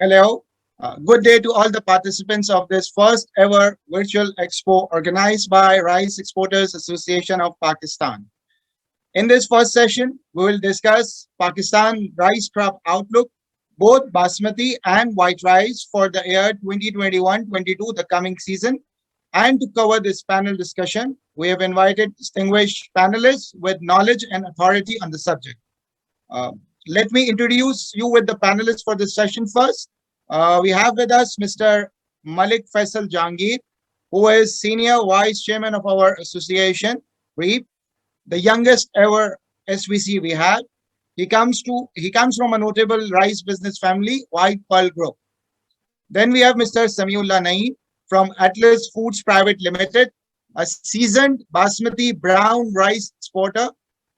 Hello. Good day to all the participants of this first ever virtual expo organized by Rice Exporters Association of Pakistan. In this first session, we will discuss Pakistan rice crop outlook, both basmati and white rice for the year 2021-22, the coming season. And to cover this panel discussion, we have invited distinguished panelists with knowledge and authority on the subject. Uh, Let me introduce you with the panelists for this session first. We have with us Mr. Malik Faisal Jangir, who is Senior Vice Chairman of our association, REAP, the youngest ever SVC we have. He comes from a notable rice business family, White Pearl Group. Then we have Mr. Samiullah Naeem from Atlas Foods Private Limited, a seasoned basmati brown rice exporter.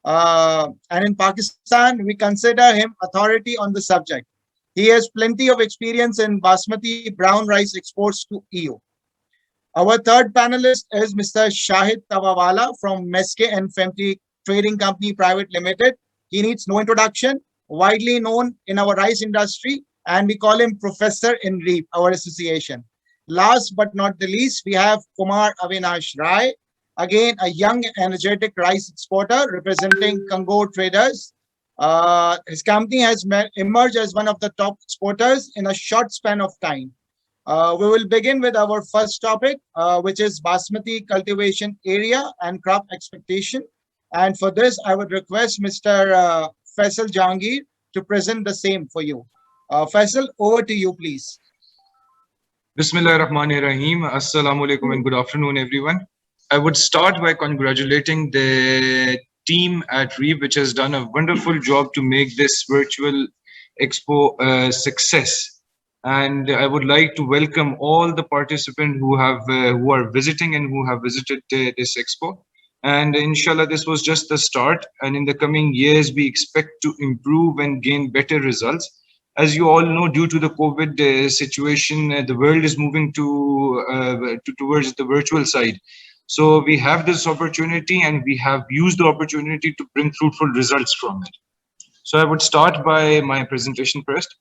And in Pakistan, we consider him authority on the subject. He has plenty of experience in basmati brown rice exports to EU. Our third panelist is Mr. Shahid Tawawala from Meske and Femti Trading Company Private Limited. He needs no introduction, widely known in our rice industry, and we call him Professor in REAP, our association. Last but not the least, we have Kumar Avinash Rai, again a young, energetic rice exporter representing Congo Traders. His company has emerged as one of the top exporters in a short span of time. We will begin with our first topic, which is basmati cultivation area and crop expectation. And for this, I would request Mr. Faisal Jangir to present the same for you. Faisal, over to you, please. Bismillah ar-Rahman ar-Rahim. Assalamu alaikum and good afternoon, everyone. I would start by congratulating the team at REAP, which has done a wonderful job to make this virtual expo a success. And I would like to welcome all the participants who are visiting and who have visited this expo. And inshallah, this was just the start. And in the coming years, we expect to improve and gain better results. As you all know, due to the COVID situation, the world is moving towards the virtual side. So we have this opportunity and we have used the opportunity to bring fruitful results from it. So I would start by my presentation first.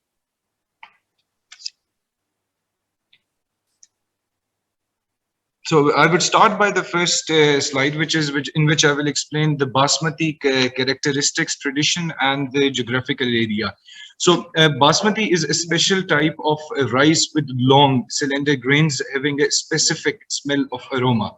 So I would start by the first slide, in which I will explain the basmati characteristics, tradition, and the geographical area. So basmati is a special type of rice with long cylinder grains having a specific smell of aroma.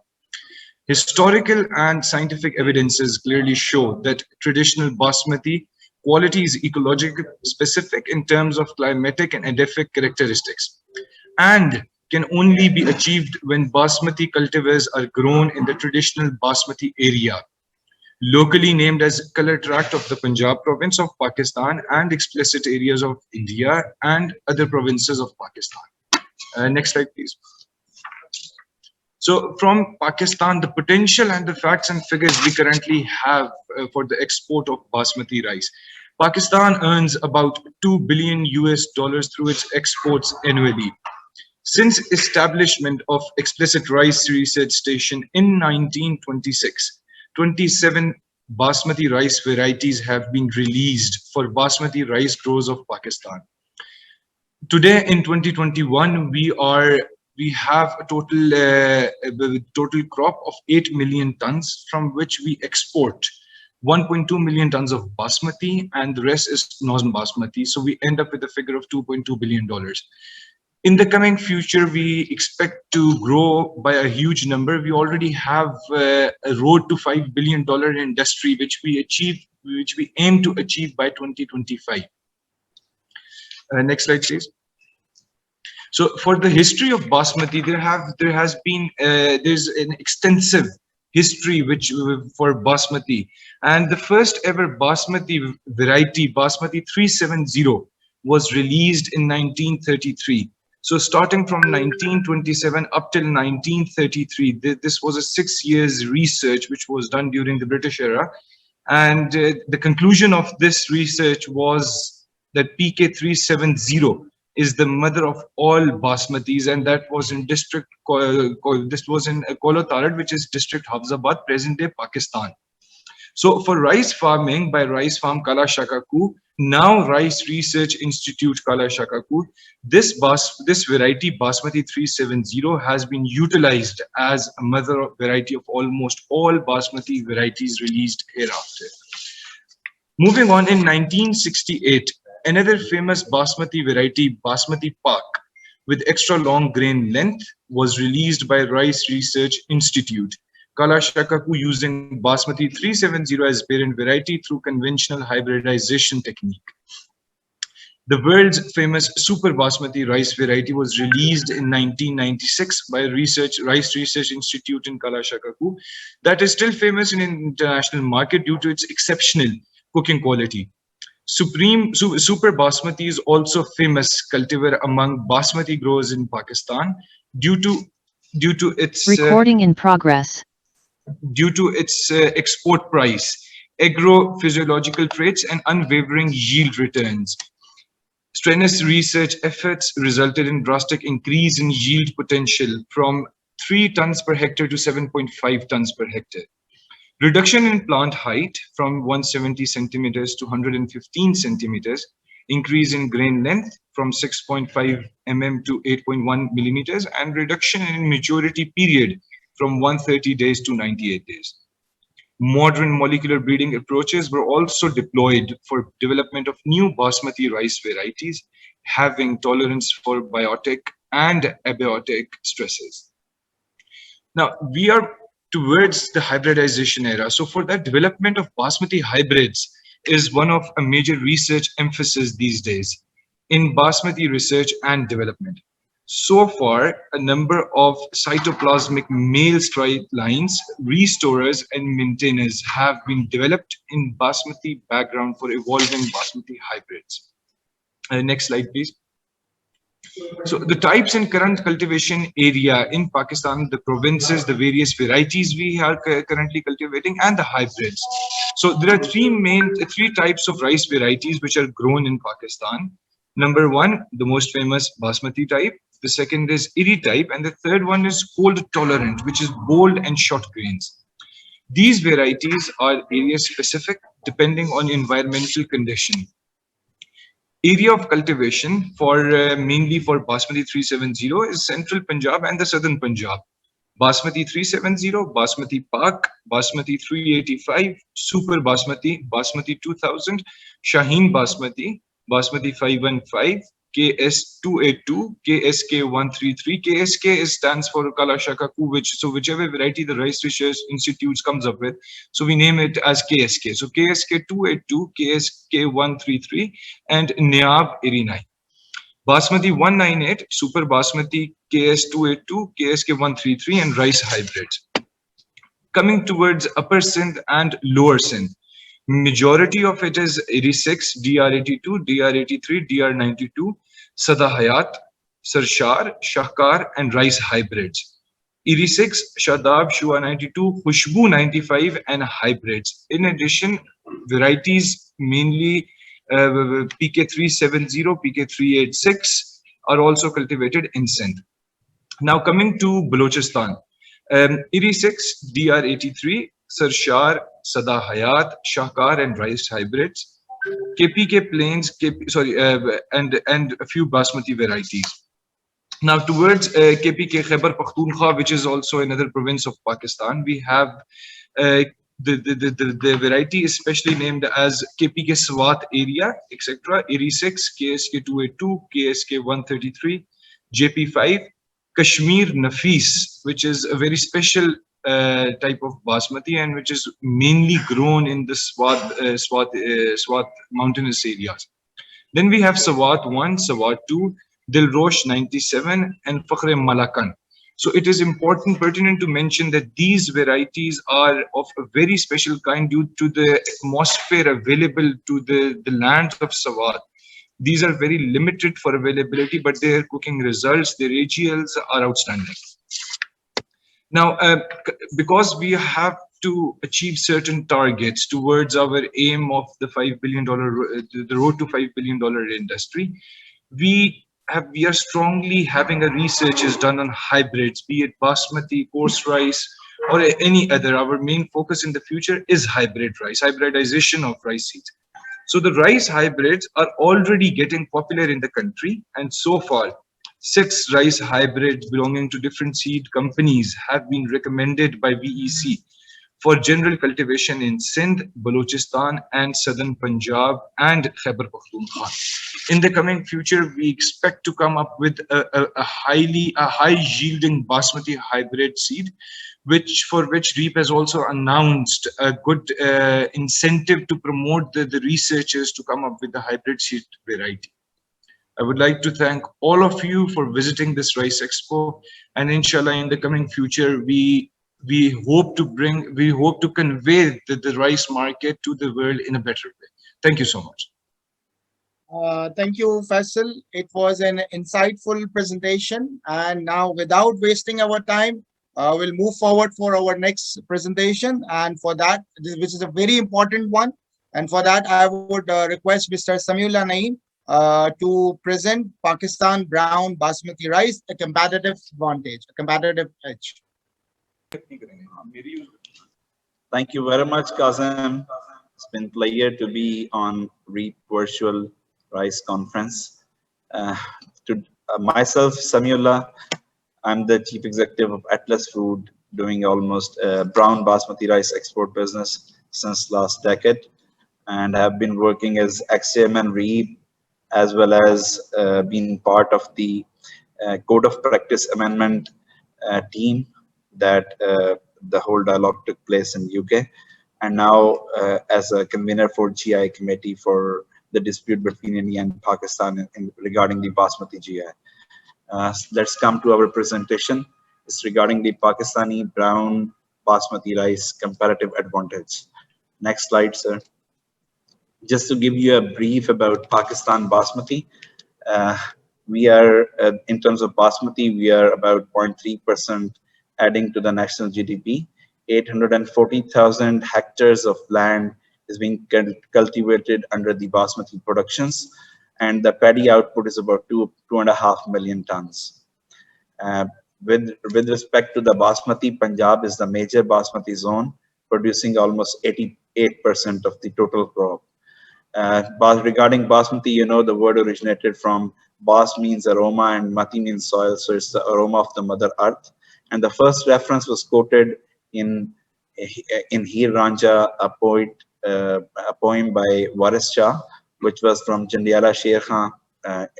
Historical and scientific evidences clearly show that traditional basmati quality is ecological specific in terms of climatic and edaphic characteristics, and can only be achieved when basmati cultivars are grown in the traditional basmati area, locally named as Color Tract of the Punjab province of Pakistan and explicit areas of India and other provinces of Pakistan. Next slide, please. So from Pakistan, the potential and the facts and figures we currently have for the export of basmati rice. Pakistan earns about $2 billion through its exports annually. Since establishment of Explicit Rice Research Station in 1926, 27 basmati rice varieties have been released for basmati rice growers of Pakistan. Today in 2021, we have a total crop of 8 million tons, from which we export 1.2 million tons of basmati and the rest is non-basmati. So we end up with a figure of $2.2 billion. In the coming future, we expect to grow by a huge number. We already have a road to $5 billion industry, which we aim to achieve by 2025. Next slide, please. So for the history of basmati, there's an extensive history for basmati, and the first ever basmati variety, basmati 370, was released in 1933. So starting from 1927 up till 1933, this was a 6 years research which was done during the British era, and the conclusion of this research was that PK 370 is the mother of all basmatis, and that was in this was in Kolo Tarat, which is district Hafzabad, present day Pakistan. So for rice farming by Rice Farm Kala Shakaku, Now, Rice Research Institute Kala Shakaku, this variety Basmati 370 has been utilized as a mother variety of almost all Basmati varieties released hereafter. Moving on, in 1968, another famous Basmati variety, Basmati Pak, with extra long grain length, was released by Rice Research Institute. Kala Shakaku using Basmati 370 as parent variety through conventional hybridization technique. The world's famous Super Basmati rice variety was released in 1996 by Rice Research Institute in Kala Shakaku, that is still famous in international market due to its exceptional cooking quality. Super Basmati is also famous cultivar among Basmati growers in Pakistan due to due to its uh, Recording in progress. export price, agro-physiological traits, and unwavering yield returns. Strenuous research efforts resulted in drastic increase in yield potential from 3 tons per hectare to 7.5 tons per hectare. Reduction in plant height from 170 centimeters to 115 centimeters, increase in grain length from 6.5 to 8.1 millimeters, and reduction in maturity period from 130 days to 98 days. Modern molecular breeding approaches were also deployed for development of new basmati rice varieties having tolerance for biotic and abiotic stresses. Now we are towards the hybridization era. So for that, development of basmati hybrids is one of a major research emphasis these days in basmati research and development. So far, a number of cytoplasmic male stride lines, restorers, and maintainers have been developed in basmati background for evolving basmati hybrids. Next slide, please. So the types in current cultivation area in Pakistan, the provinces, the various varieties we are currently cultivating, and the hybrids. So there are three types of rice varieties which are grown in Pakistan. Number one, the most famous basmati type. The second is iri type, and the third one is cold tolerant, which is bold and short grains. These varieties are area specific depending on environmental condition. Area of cultivation for mainly for Basmati 370 is central Punjab and the southern Punjab. Basmati 370, Basmati Pak, Basmati 385, Super Basmati, Basmati 2000, Shaheen Basmati, Basmati 515, KS282, KSK133. KSK stands for Kala Shakaku, whichever variety the Rice Research Institute comes up with, so we name it as KSK. So KSK282, KSK133, and Niab 89. Basmati 198, Super Basmati KS282, KSK133, and rice hybrids. Coming towards Upper Sindh and Lower Sindh, majority of it is 86, DR82, DR83, DR92, Sada Hayat, Sarshar, Shahkar, and rice hybrids. 86, Shadab, Shua 92, Khushbu 95, and hybrids. In addition, varieties mainly PK370, PK386 are also cultivated in Sindh. Now coming to Balochistan, 86, DR83, Sarshar, Sada Hayat, Shahkar, and rice hybrids. KPK plains, and a few basmati varieties. Now towards KPK Khyber Pakhtunkhwa, which is also another province of Pakistan, we have the variety is specially named as KPK Swat area, etc. 86, KSK 282, KSK 133, JP5, Kashmir Nafis, which is a very special type of basmati and which is mainly grown in the Swat mountainous areas. Then we have Sawat 1, Sawat 2, Dilrosh 97, and Fakhre Malakan. So it is important, pertinent to mention that these varieties are of a very special kind due to the atmosphere available to the lands of Sawat. These are very limited for availability, but their cooking results, their AGLs are outstanding. Now, because we have to achieve certain targets towards our aim of the $5 billion, the road to $5 billion industry, we are strongly having a research is done on hybrids, be it basmati, coarse rice, or any other. Our main focus in the future is hybrid rice, hybridization of rice seeds. So the rice hybrids are already getting popular in the country, and so far, six rice hybrids belonging to different seed companies have been recommended by VEC for general cultivation in Sindh, Balochistan, and southern Punjab and Khyber Pakhtunkhwa. In the coming future, we expect to come up with a high yielding basmati hybrid seed, which REAP has also announced a good incentive to promote the researchers to come up with the hybrid seed variety. I would like to thank all of you for visiting this Rice Expo, and inshallah, in the coming future, we hope to convey the rice market to the world in a better way. Thank you so much. Thank you, Faisal. It was an insightful presentation. And now, without wasting our time, we'll move forward for our next presentation. And for that, which is a very important one. And for that, I would request Mr. Samiullah Naeem to present Pakistan brown basmati rice, a competitive advantage, a competitive edge. Thank you very much, Kazem. It's been pleasure to be on REAP Virtual Rice Conference. Uh, Myself, Samiullah, I'm the Chief Executive of Atlas Food, doing almost brown basmati rice export business since last decade, and have been working as XCM and REAP, as well as being part of the Code of Practice Amendment team that the whole dialogue took place in UK, and now as a convener for GI committee for the dispute between India and Pakistan regarding the basmati GI. Let's come to our presentation. It's regarding the Pakistani brown basmati rice comparative advantage. Next slide, sir. Just to give you a brief about Pakistan basmati, uh, we are, in terms of basmati, we are about 0.3% adding to the national GDP. 840,000 hectares of land is being cultivated under the basmati productions, and the paddy output is about 2.5 million tons. Uh, with respect to the basmati, Punjab is the major basmati zone, producing almost 88% of the total crop. Regarding basmati, you know, the word originated from bas means aroma and mati means soil, so it's the aroma of the mother earth. And the first reference was quoted in Heer Ranja, a poem by Waris Shah, which was from Jandiala Sher Khan,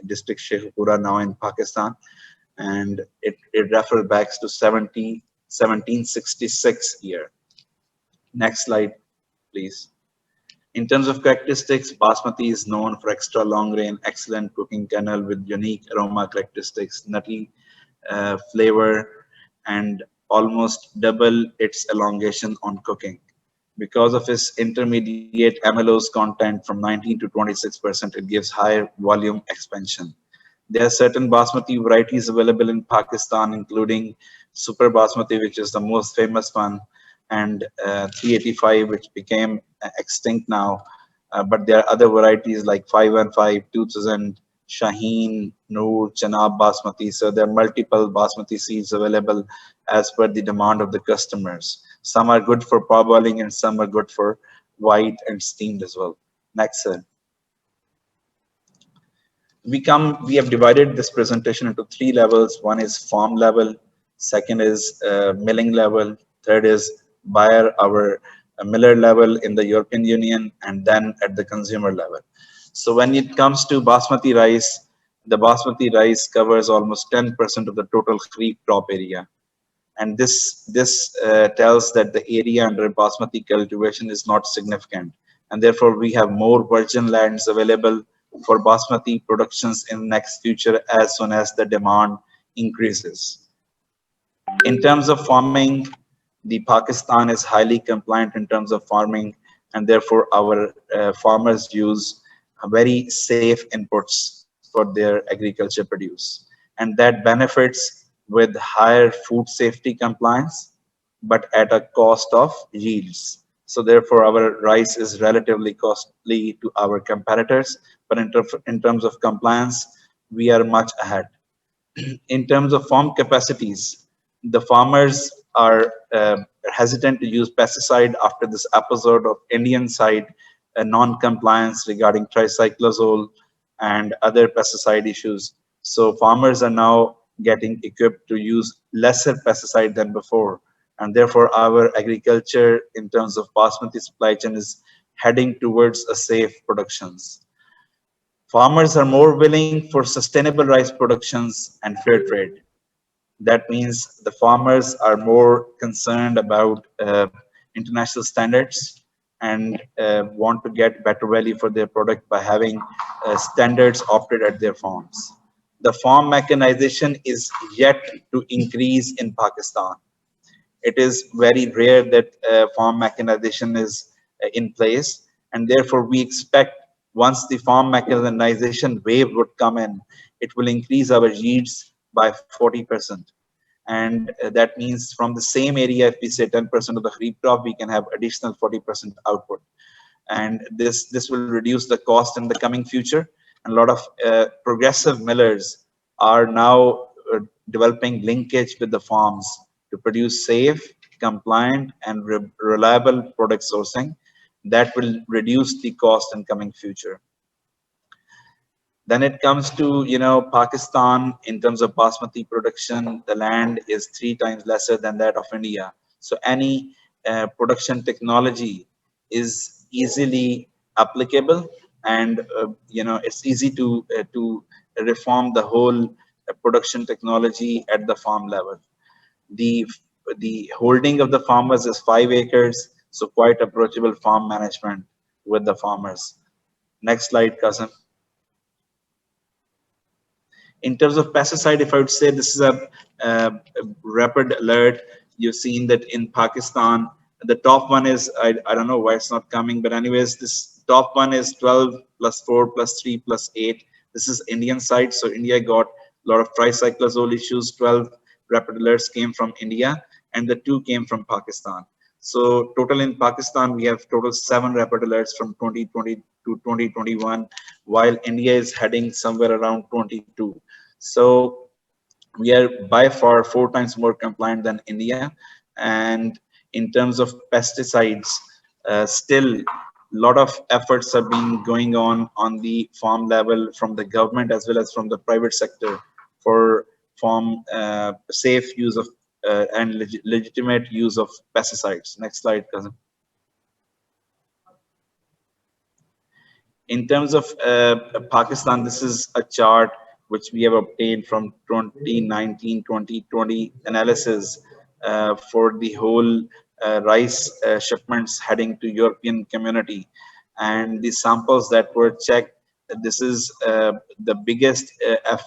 district Sheikhupura, now in Pakistan, and it refers back to 1766 year. Next slide, please. In terms of characteristics, basmati is known for extra long grain, excellent cooking kernel with unique aroma characteristics, nutty flavor, and almost double its elongation on cooking. Because of its intermediate amylose content from 19 to 26%, it gives higher volume expansion. There are certain basmati varieties available in Pakistan, including Super Basmati, which is the most famous one, and 385, which became extinct now. But there are other varieties like 515, 2000, Shaheen, Noor, Chanab Basmati. So there are multiple Basmati seeds available as per the demand of the customers. Some are good for parboiling and some are good for white and steamed as well. Next, sir. We have divided this presentation into three levels. One is farm level, second is milling level, third is buyer, our miller level in the European Union, and then at the consumer level. So when it comes to basmati rice, the basmati rice covers almost 10% of the total wheat crop area, and this tells that the area under basmati cultivation is not significant, and therefore we have more virgin lands available for basmati productions in next future as soon as the demand increases. In terms of farming, the Pakistan is highly compliant in terms of farming, and therefore our farmers use very safe inputs for their agriculture produce, and that benefits with higher food safety compliance, but at a cost of yields. So therefore, our rice is relatively costly to our competitors, but in terms of compliance, we are much ahead. In terms of farm capacities, the farmers are hesitant to use pesticide after this episode of Indian side non-compliance regarding tricyclazole and other pesticide issues. So farmers are now getting equipped to use lesser pesticide than before, and therefore our agriculture in terms of basmati supply chain is heading towards a safe productions. Farmers are more willing for sustainable rice productions and fair trade. That means the farmers are more concerned about international standards and want to get better value for their product by having standards opted at their farms. The farm mechanization is yet to increase in Pakistan. It is very rare that farm mechanization is in place, and therefore we expect once the farm mechanization wave would come in, it will increase our yields by 40%. And that means from the same area, if we say 10% of the kharif crop, we can have additional 40% output, and this will reduce the cost in the coming future. And a lot of progressive millers are now developing linkage with the farms to produce safe, compliant, and reliable product sourcing that will reduce the cost in coming future. Then it comes to, Pakistan in terms of basmati production, the land is 3 times lesser than that of India. So any production technology is easily applicable, and it's easy to reform the whole production technology at the farm level. The the holding of the farmers is 5 acres, so quite approachable farm management with the farmers. Next slide, cousin. In terms of pesticide, if I would say this is a rapid alert, you've seen that in Pakistan, the top one is, I don't know why it's not coming, but anyways, this top one is 12 plus 4 plus 3 plus 8. This is Indian side. So India got a lot of tricyclazole issues. 12 rapid alerts came from India, and the 2 came from Pakistan. So total in Pakistan, we have total 7 rapid alerts from 2020 to 2021, while India is heading somewhere around 22. So we are by far 4 times more compliant than India. And in terms of pesticides, still a lot of efforts are being going on the farm level from the government as well as from the private sector for farm safe use of and legitimate use of pesticides. Next slide, cousin. In terms of Pakistan, this is a chart which we have obtained from 2019-2020 analysis for the whole rice shipments heading to European community. And the samples that were checked, this is the biggest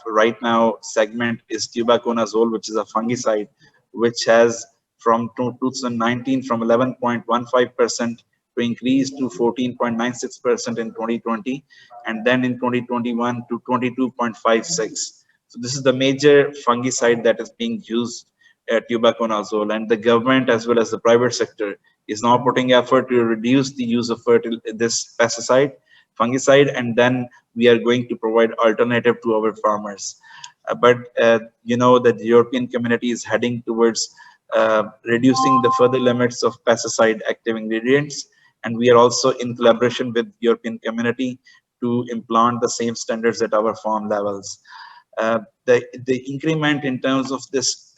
right now segment is tuberconazole, which is a fungicide, which has from 2019 from 11.15% to increase to 14.96% in 2020, and then in 2021 to 22.56. So this is the major fungicide that is being used at tuberconazole, and the government as well as the private sector is now putting effort to reduce the use of this pesticide, fungicide, and then we are going to provide alternative to our farmers. But you know that the European community is heading towards reducing the further limits of pesticide active ingredients, and we are also in collaboration with European community to implant the same standards at our farm levels. The increment in terms of this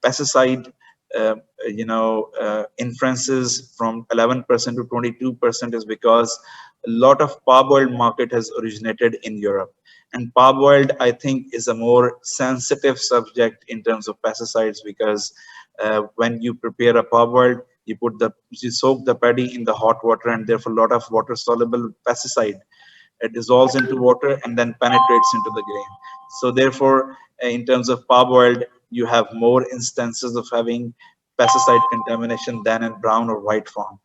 pesticide, inferences from 11% to 22% is because a lot of parboiled market has originated in Europe. And parboiled, I think, is a more sensitive subject in terms of pesticides, because when you prepare a parboiled, you soak the paddy in the hot water, and therefore a lot of water soluble pesticide it dissolves into water and then penetrates into the grain. So therefore, in terms of parboiled, you have more instances of having pesticide contamination than in brown or white form.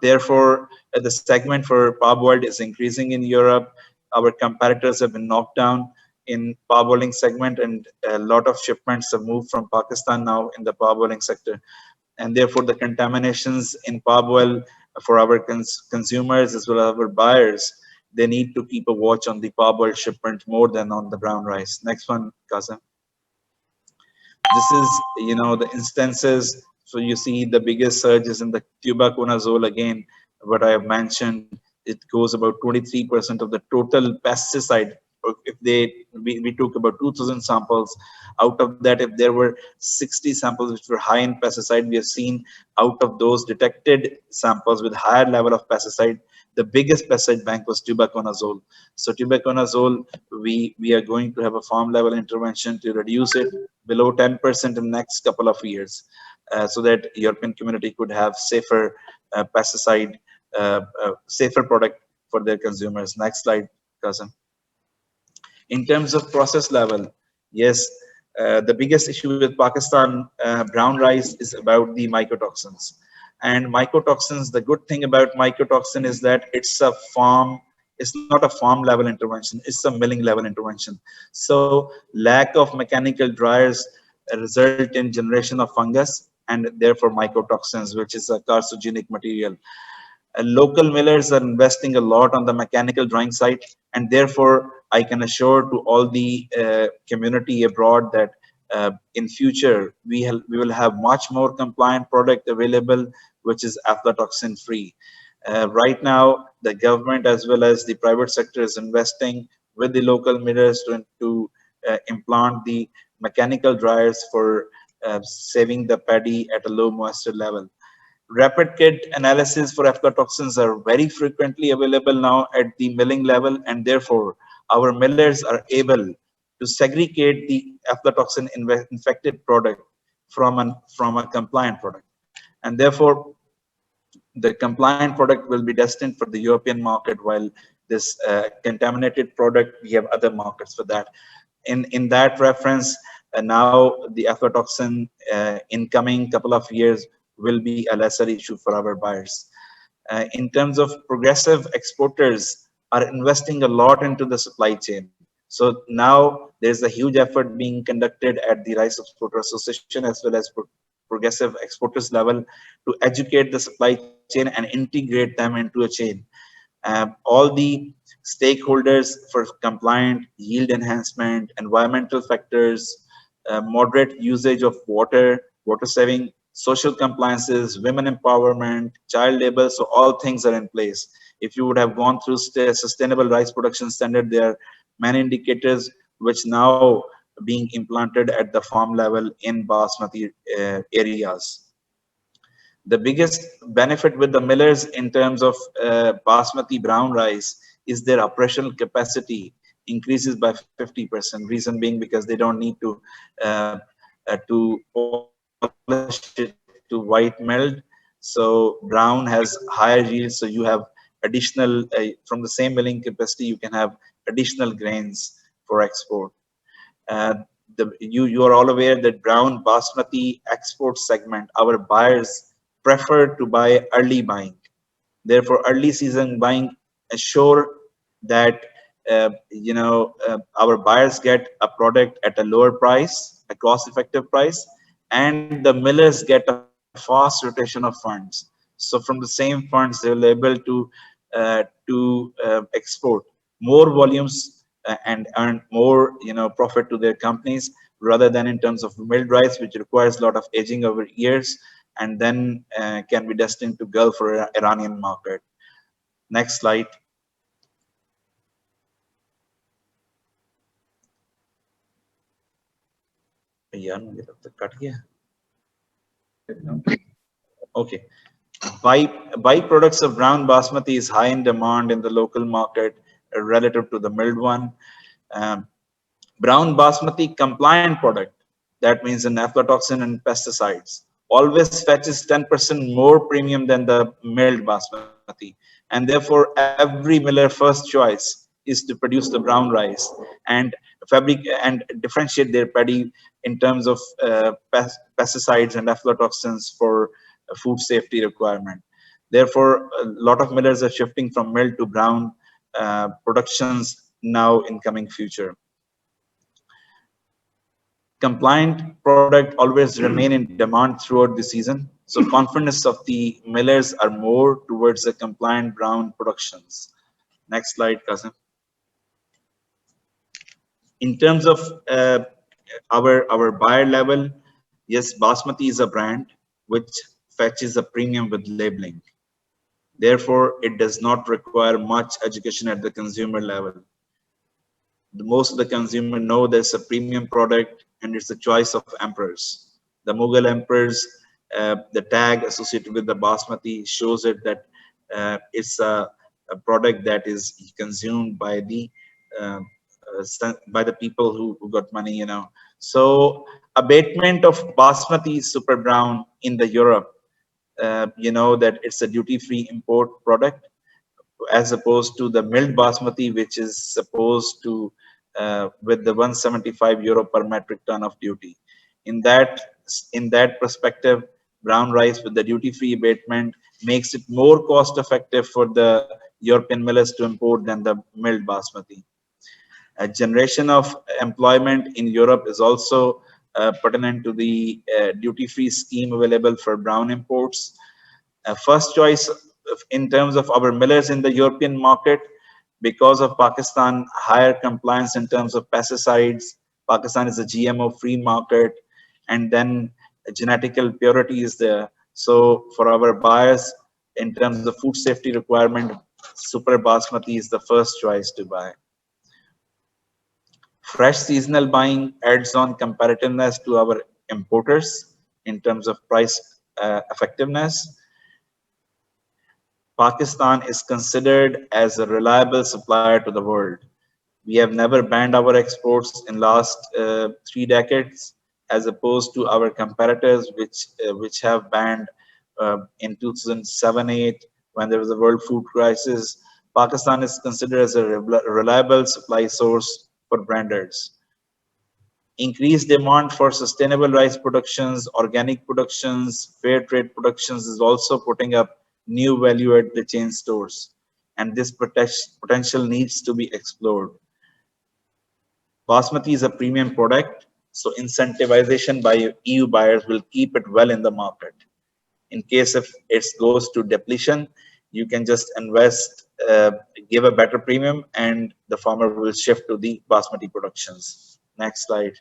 Therefore, the segment for parboiled is increasing in Europe. Our competitors have been knocked down in parboiling segment, and a lot of shipments have moved from Pakistan now in the parboiling sector. And therefore, the contaminations in parboil for our consumers as well as our buyers, they need to keep a watch on the parboiled shipment more than on the brown rice. Next one, Kazem. This is, the instances. So you see the biggest surge is in the tuberconazole again. what I have mentioned, it goes about 23% of the total pesticide. If we took about 2,000 samples, out of that, if there were 60 samples which were high in pesticide, we have seen out of those detected samples with higher level of pesticide, the biggest pesticide bank was tubaconazole. So tubaconazole, we are going to have a farm level intervention to reduce it below 10% in the next couple of years, so that European community could have safer pesticide, safer product for their consumers. Next slide, Cousin. In terms of process level, yes, the biggest issue with Pakistan brown rice is about the mycotoxins. And mycotoxins, the good thing about mycotoxin is that it's not a farm level intervention, it's a milling level intervention. So lack of mechanical dryers result in generation of fungus and therefore mycotoxins, which is a carcinogenic material. Local millers are investing a lot on the mechanical drying side, and therefore I can assure to all the community abroad that in future we will have much more compliant product available, which is aflatoxin free. Right now, the government as well as the private sector is investing with the local millers to implant the mechanical dryers for saving the paddy at a low moisture level. Rapid kit analysis for aflatoxins are very frequently available now at the milling level, and therefore our millers are able to segregate the aflatoxin infected product from a compliant product. And therefore, the compliant product will be destined for the European market, while this contaminated product, we have other markets for that. In that reference, now the aflatoxin in coming couple of years will be a lesser issue for our buyers. In terms of progressive exporters are investing a lot into the supply chain. So now there's a huge effort being conducted at the Rice Exporter Association as well as progressive exporters level to educate the supply chain and integrate them into a chain. All the stakeholders for compliant yield enhancement, environmental factors, moderate usage of water, water saving, social compliances, women empowerment, child labor, so all things are in place. If you would have gone through sustainable rice production standard, there are many indicators which now being implanted at the farm level in basmati areas. The biggest benefit with the millers in terms of basmati brown rice is their operational capacity increases by 50%. Reason being because they don't need to polish it to white milled. So brown has higher yield, so you have additional from the same milling capacity, you can have additional grains for export. uh, you are all aware that brown basmati export segment, our buyers prefer to buy early buying. Therefore, early season buying assure that our buyers get a product at a lower price, a cost-effective price, and the millers get a fast rotation of funds. So from the same funds, they will be able to export more volumes and earn more profit to their companies rather than in terms of milled rice, which requires a lot of aging over years and then can be destined to Gulf or Iranian market. Next slide. यार मुझे तब तक cut गया. Okay. Byproducts of brown basmati is high in demand in the local market relative to the milled one. Um, Brown basmati compliant product, that means an aflatoxin and pesticides, always fetches 10% more premium than the milled basmati. And therefore, every miller first choice is to produce the brown rice and differentiate their paddy in terms of pesticides and aflatoxins for food safety requirement. Therefore, a lot of millers are shifting from milled to brown productions now in coming future. Compliant product always remain in demand throughout the season. So confidence of the millers are more towards the compliant brown productions. Next slide, Kasim. In terms of our buyer level, yes, Basmati is a brand which fetches a premium with labeling. Therefore, it does not require much education at the consumer level. Most of the consumer know there's a premium product and it's the choice of emperors. The Mughal emperors, the tag associated with the basmati shows it that it's a product that is consumed uh, by the people who got money, you know. So abatement of basmati super brown in the Europe, you know that it's a duty-free import product as opposed to the milled basmati, which is supposed to with the 175 euro per metric ton of duty. In that in that perspective, brown rice with the duty-free abatement makes it more cost-effective for the European millers to import than the milled basmati. A generation of employment in Europe is also pertinent to the duty-free scheme available for brown imports. First choice in terms of our millers in the European market because of Pakistan higher compliance in terms of pesticides. Pakistan is a GMO free market, and then genetical purity is there. So for our buyers, in terms of food safety requirement, Super Basmati is the first choice to buy. Fresh seasonal buying adds on comparativeness to our importers in terms of price effectiveness. Pakistan is considered as a reliable supplier to the world. We have never banned our exports in last 3 decades, as opposed to our competitors, which have banned in 2007-8 when there was a world food crisis. Pakistan is considered as a reliable supply source for branders. Increased demand for sustainable rice productions, organic productions, fair trade productions is also putting up new value at the chain stores. And this potential needs to be explored. Basmati is a premium product, so incentivization by EU buyers will keep it well in the market. In case if it goes to depletion, you can just invest, give a better premium, and the farmer will shift to the Basmati productions. Next slide.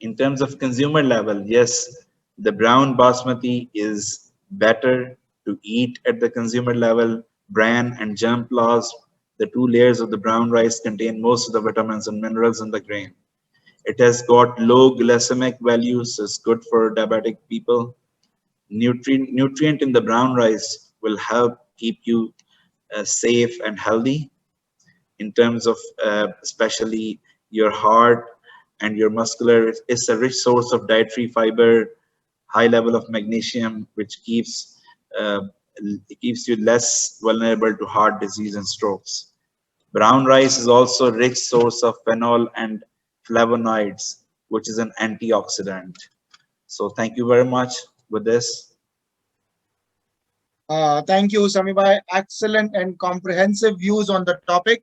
In terms of consumer level, yes, the brown basmati is better to eat at the consumer level. Bran and germplasm, the two layers of the brown rice, contain most of the vitamins and minerals in the grain. It has got low glycemic values, so it's good for diabetic people. Nutrient in the brown rice will help keep you safe and healthy in terms of especially your heart and your muscular. It's a rich source of dietary fiber, high level of magnesium, which uh, keeps you less vulnerable to heart disease and strokes. Brown rice is also a rich source of phenol and flavonoids, which is an antioxidant. So thank you very much with this. Thank you, Samibhai. Excellent and comprehensive views on the topic.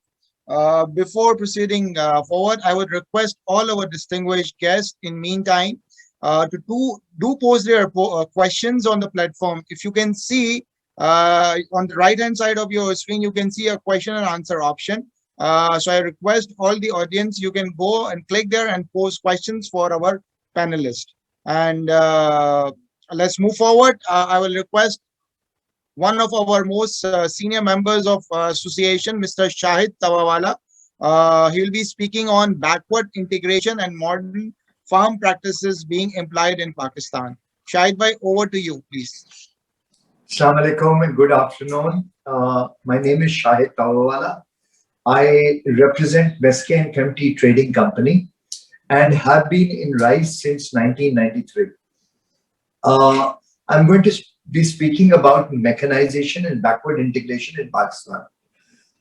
Before proceeding forward, I would request all our distinguished guests in meantime to do pose their questions on the platform. If you can see on the right hand side of your screen, you can see a question and answer option. So I request all the audience, you can go and click there and pose questions for our panelists. And let's move forward. I will request one of our most senior members of association, Mr. Shahid Tawawala. He will be speaking on backward integration and modern farm practices being employed in Pakistan. Shahid bhai, over to you, please. Assalamu alaikum and good afternoon. My name is Shahid Tawawala. I represent Meske and Kempty Trading Company and have been in rice since 1993. I'm going to be speaking about mechanization and backward integration in Pakistan.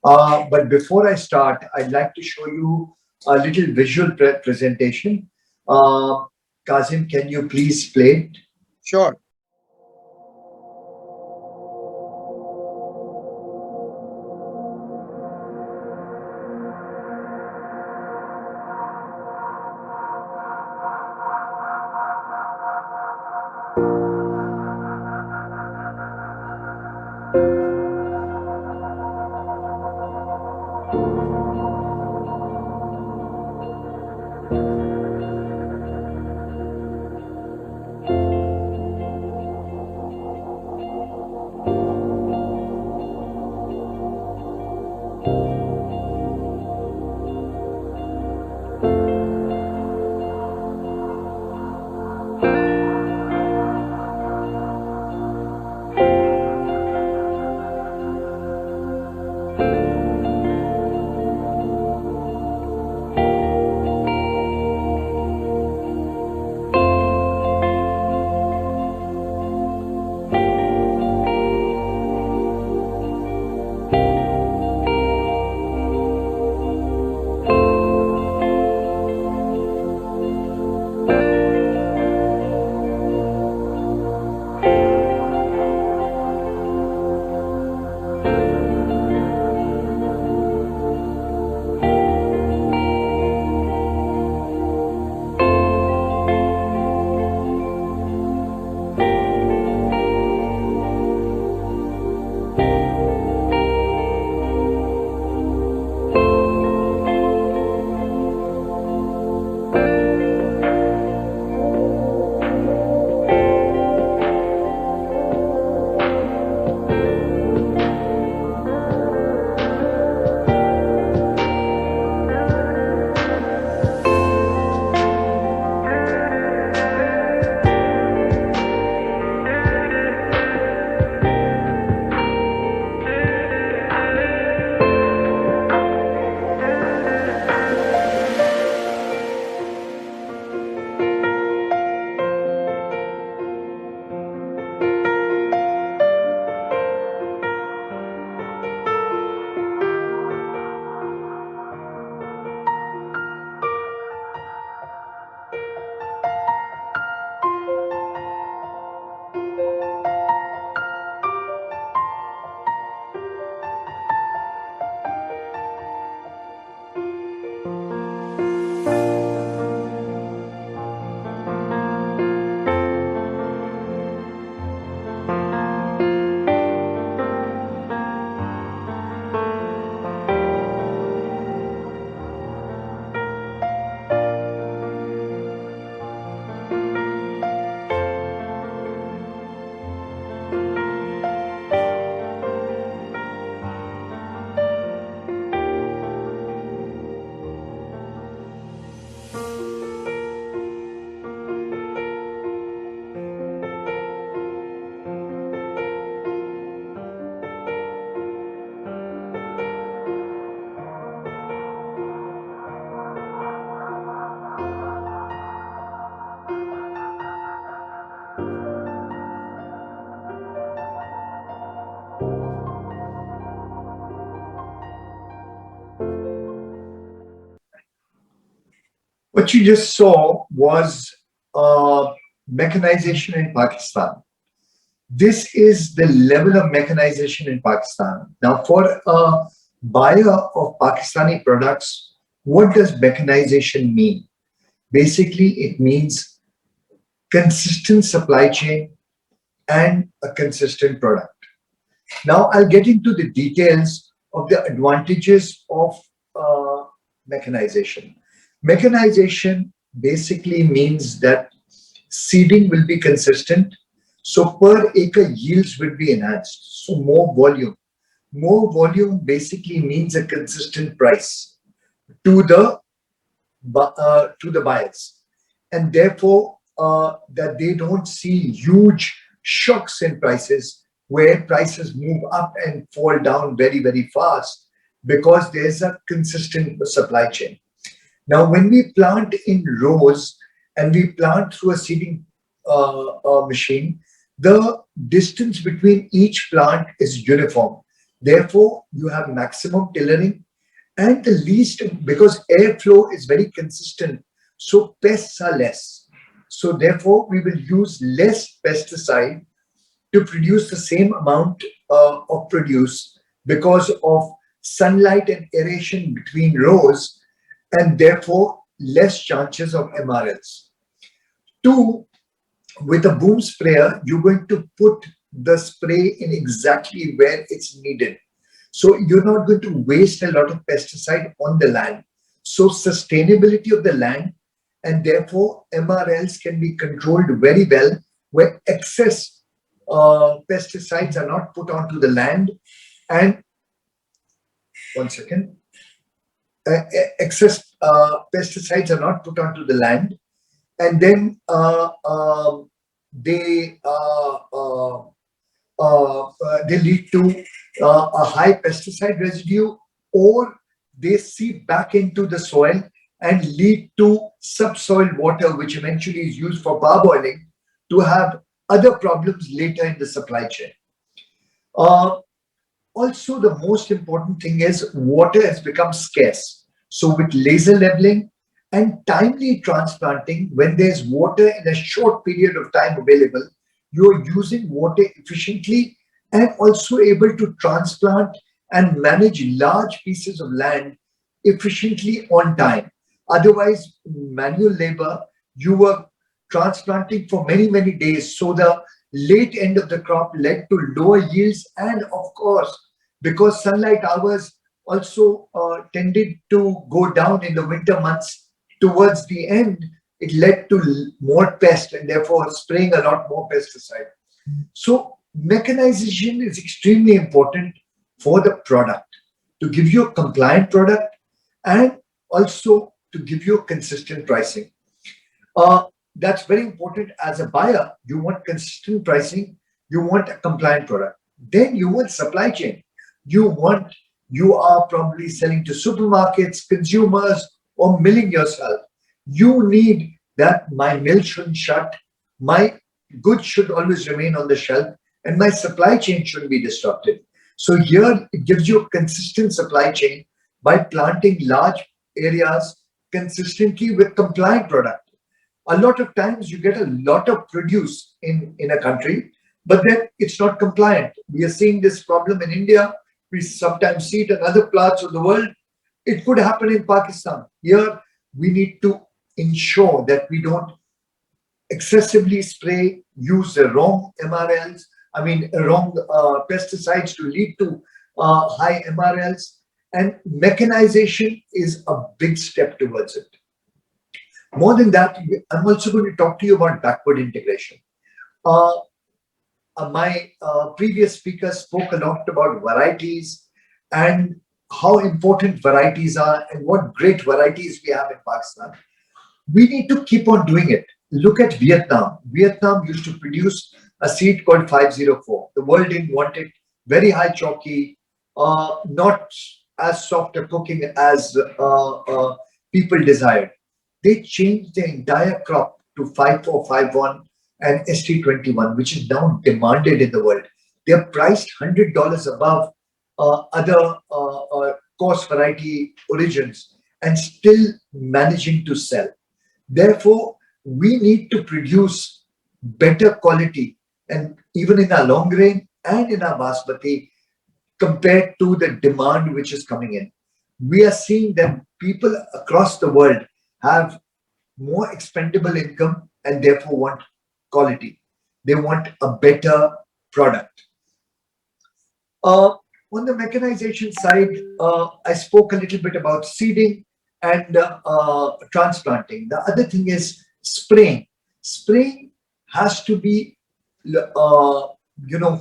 But before I start, I'd like to show you a little visual presentation. Kazim, can you please play it? Sure. What you just saw was mechanization in Pakistan. This is the level of mechanization in Pakistan. Now, for a buyer of Pakistani products, what does mechanization mean? Basically, it means consistent supply chain and a consistent product. Now, I'll get into the details of the advantages of mechanization. Mechanization basically means that seeding will be consistent, so per acre yields will be enhanced, so more volume. More volume basically means a consistent price to the buyers, and therefore that they don't see huge shocks in prices where prices move up and fall down very, very fast, because there's a consistent supply chain. Now, when we plant in rows and we plant through a seeding machine, the distance between each plant is uniform. Therefore, you have maximum tillering and the least, because airflow is very consistent, so pests are less. So therefore, we will use less pesticide to produce the same amount of produce, because of sunlight and aeration between rows, and therefore less chances of MRLs. Two, with a boom sprayer, you're going to put the spray in exactly where it's needed. So you're not going to waste a lot of pesticide on the land. So sustainability of the land, and therefore MRLs can be controlled very well, where excess pesticides are not put onto the land. And one second, excess pesticides are not put onto the land, and then they lead to a high pesticide residue, or they seep back into the soil and lead to subsoil water, which eventually is used for parboiling, to have other problems later in the supply chain. Also, the most important thing is water has become scarce. So with laser leveling and timely transplanting, when there's water in a short period of time available, you're using water efficiently and also able to transplant and manage large pieces of land efficiently on time. Otherwise, manual labor, you were transplanting for many, many days. So the late end of the crop led to lower yields, and of course, because sunlight hours also tended to go down in the winter months, towards the end, it led to more pests and therefore spraying a lot more pesticide. So mechanization is extremely important for the product, to give you a compliant product and also to give you consistent pricing. That's very important. As a buyer, you want consistent pricing, you want a compliant product. Then you want supply chain. You are probably selling to supermarkets, consumers, or milling yourself. You need that my mill shouldn't shut, my goods should always remain on the shelf, and my supply chain shouldn't be disrupted. So here it gives you a consistent supply chain by planting large areas consistently with compliant product. A lot of times you get a lot of produce in a country, but then it's not compliant. We are seeing this problem in India. We sometimes see it in other parts of the world. It could happen in Pakistan. Here, we need to ensure that we don't excessively spray, use the wrong MRLs, wrong pesticides to lead to high MRLs. And mechanization is a big step towards it. More than that, I'm also going to talk to you about backward integration. My previous speaker spoke a lot about varieties and how important varieties are and what great varieties we have in Pakistan. We need to keep on doing it. Look at Vietnam. Vietnam used to produce a seed called 504. The world didn't want it. Very high chalky, not as soft a cooking as people desired. They changed the entire crop to 5451 and ST21, which is now demanded in the world. They are priced $100 above other coarse variety origins and still managing to sell. Therefore, we need to produce better quality, and even in our long grain and in our basmati, compared to the demand which is coming in. We are seeing that people across the world have more expendable income and therefore want quality. They want a better product. Uh, on the mechanization side, I spoke a little bit about seeding and transplanting. The other thing is spraying. Spraying has to be, uh,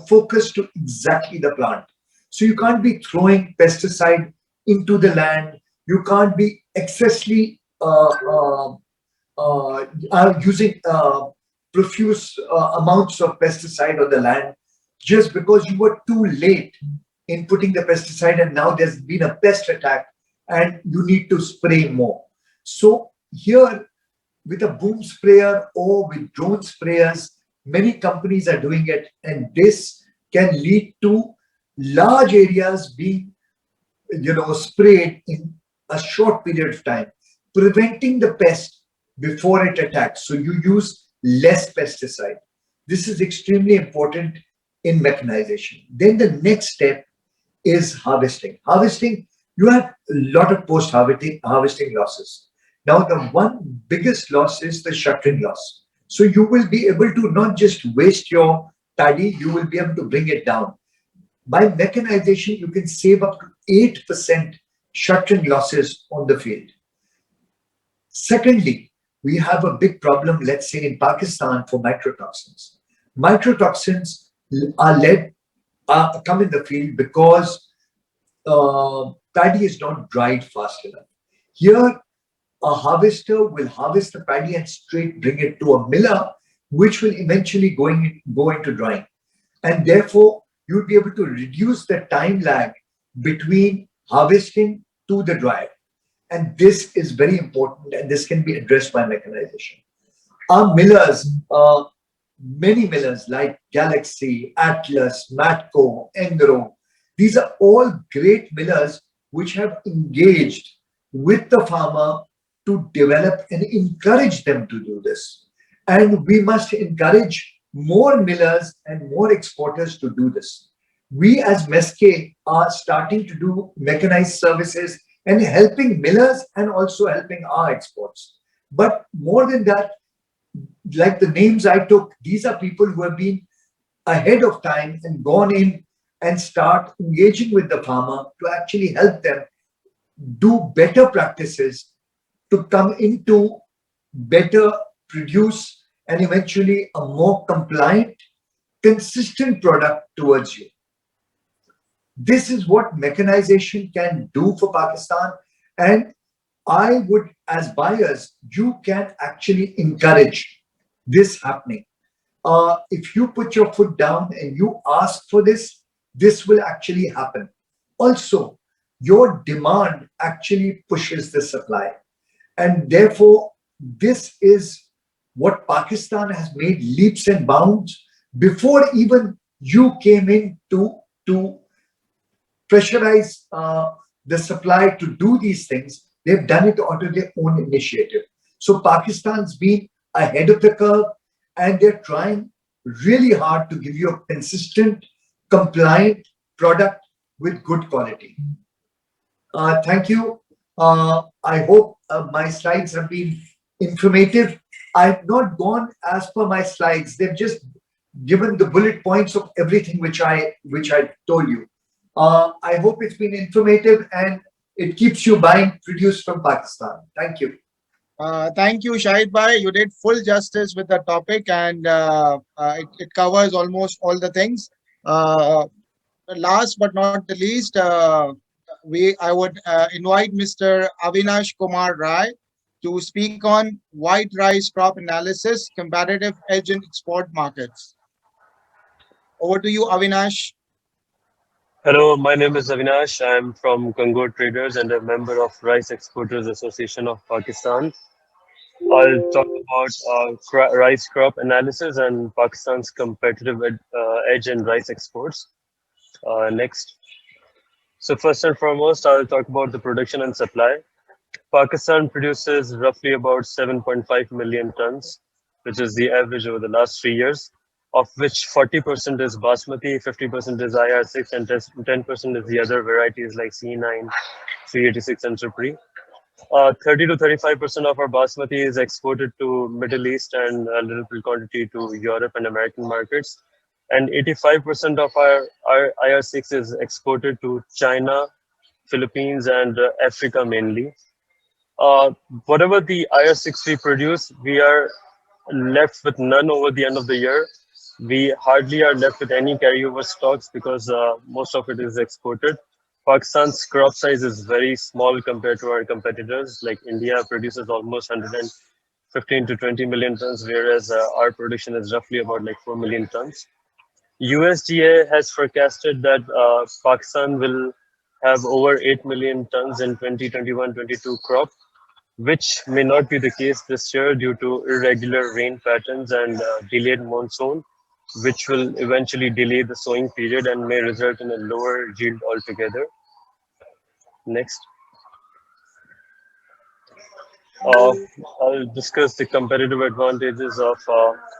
focused to exactly the plant. So you can't be throwing pesticide into the land. You can't be excessively using profuse amounts of pesticide on the land just because you were too late in putting the pesticide and now there's been a pest attack and you need to spray more. So here with a boom sprayer or with drone sprayers, many companies are doing it, and this can lead to large areas being sprayed in a short period of time, preventing the pest before it attacks. So you use less pesticide. This is extremely important in mechanization. Then the next step is harvesting. Harvesting, you have a lot of post-harvesting losses. Now, the one biggest loss is the shuttering loss. So you will be able to not just waste your paddy, you will be able to bring it down. By mechanization, you can save up to 8% shuttering losses on the field. Secondly, we have a big problem, let's say in Pakistan, for mycotoxins. Mycotoxins are come in the field because paddy is not dried fast enough. Here, a harvester will harvest the paddy and straight bring it to a miller, which will eventually go into drying. And therefore, you'll be able to reduce the time lag between harvesting to the dryer. And this is very important, and this can be addressed by mechanization. Our millers, many millers like Galaxy, Atlas, Matco, Engro, these are all great millers which have engaged with the farmer to develop and encourage them to do this. And we must encourage more millers and more exporters to do this. We as MESCE are starting to do mechanized services and helping millers and also helping our exports. But more than that, like the names I took, these are people who have been ahead of time and gone in and start engaging with the farmer to actually help them do better practices to come into better produce and eventually a more compliant, consistent product towards you. This is what mechanization can do for Pakistan. And I would, as buyers, you can actually encourage this happening. If you put your foot down and you ask for this, this will actually happen. Also, your demand actually pushes the supply. And therefore, this is what Pakistan has made leaps and bounds before even you came in to pressurize the supply to do these things. They've done it under their own initiative. So Pakistan's been ahead of the curve, and they're trying really hard to give you a consistent, compliant product with good quality. Thank you. I hope my slides have been informative. I've not gone as per my slides. They've just given the bullet points of everything which I told you. I hope it's been informative and it keeps you buying produce from Pakistan. Thank you. Thank you, Shahid Bhai. You did full justice with the topic, and it covers almost all the things. Last but not the least, I would invite Mr. Avinash Kumar Rai to speak on white rice crop analysis, competitive edge in export markets. Over to you, Avinash. Hello, my name is Avinash. I'm from Congo Traders and a member of Rice Exporters Association of Pakistan. I'll talk about rice crop analysis and Pakistan's competitive edge in rice exports. Next. So first and foremost, I'll talk about the production and supply. Pakistan produces roughly about 7.5 million tons, which is the average over the last 3 years, of which 40% is Basmati, 50% is IR6, and 10% is the other varieties like C9, C86, and Supri. 30 to 35% of our basmati is exported to Middle East and a little bit quantity to Europe and American markets. And 85% of our IR6 is exported to China, Philippines, and Africa mainly. Uh, Whatever the IR6 we produce, we are left with none over the end of the year. We hardly are left with any carryover stocks because most of it is exported. Pakistan's crop size is very small compared to our competitors. Like India produces almost 115 to 20 million tons, whereas our production is roughly about like 4 million tons. USDA has forecasted that Pakistan will have over 8 million tons in 2021-22 crop, which may not be the case this year due to irregular rain patterns and delayed monsoon, which will eventually delay the sowing period and may result in a lower yield altogether. Next, uh, I'll discuss the competitive advantages of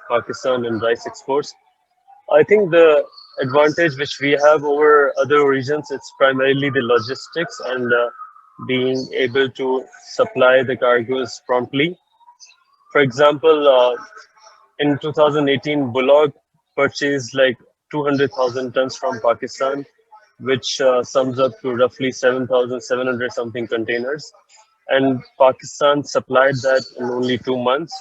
Pakistan in rice exports. I think the advantage which we have over other regions, it's primarily the logistics and being able to supply the cargoes promptly. For example, in 2018, Bullock purchased like 200,000 tons from Pakistan, which sums up to roughly 7,700 something containers. And Pakistan supplied that in only 2 months.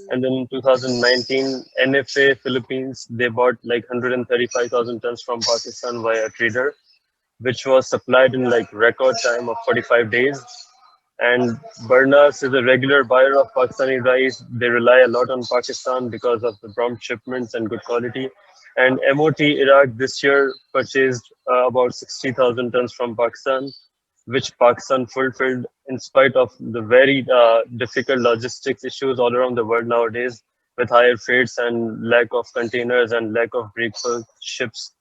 And then in 2019, NFA Philippines, they bought like 135,000 tons from Pakistan via a trader, which was supplied in like record time of 45 days. And Barnas is a regular buyer of Pakistani rice. They rely a lot on Pakistan because of the prompt shipments and good quality. And MOT Iraq this year purchased about 60,000 tons from Pakistan, which Pakistan fulfilled in spite of the very difficult logistics issues all around the world nowadays, with higher freights and lack of containers and lack of breakbulk ships.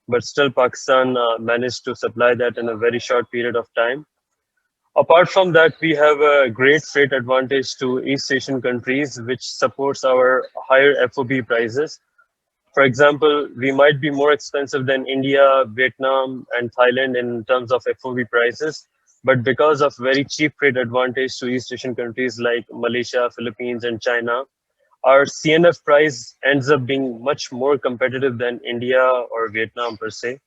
But still, Pakistan managed to supply that in a very short period of time. Apart from that, we have a great freight advantage to East Asian countries, which supports our higher FOB prices. For example, we might be more expensive than India, Vietnam, and Thailand in terms of FOB prices. But because of very cheap freight advantage to East Asian countries like Malaysia, Philippines, and China, our CNF price ends up being much more competitive than India or Vietnam per se.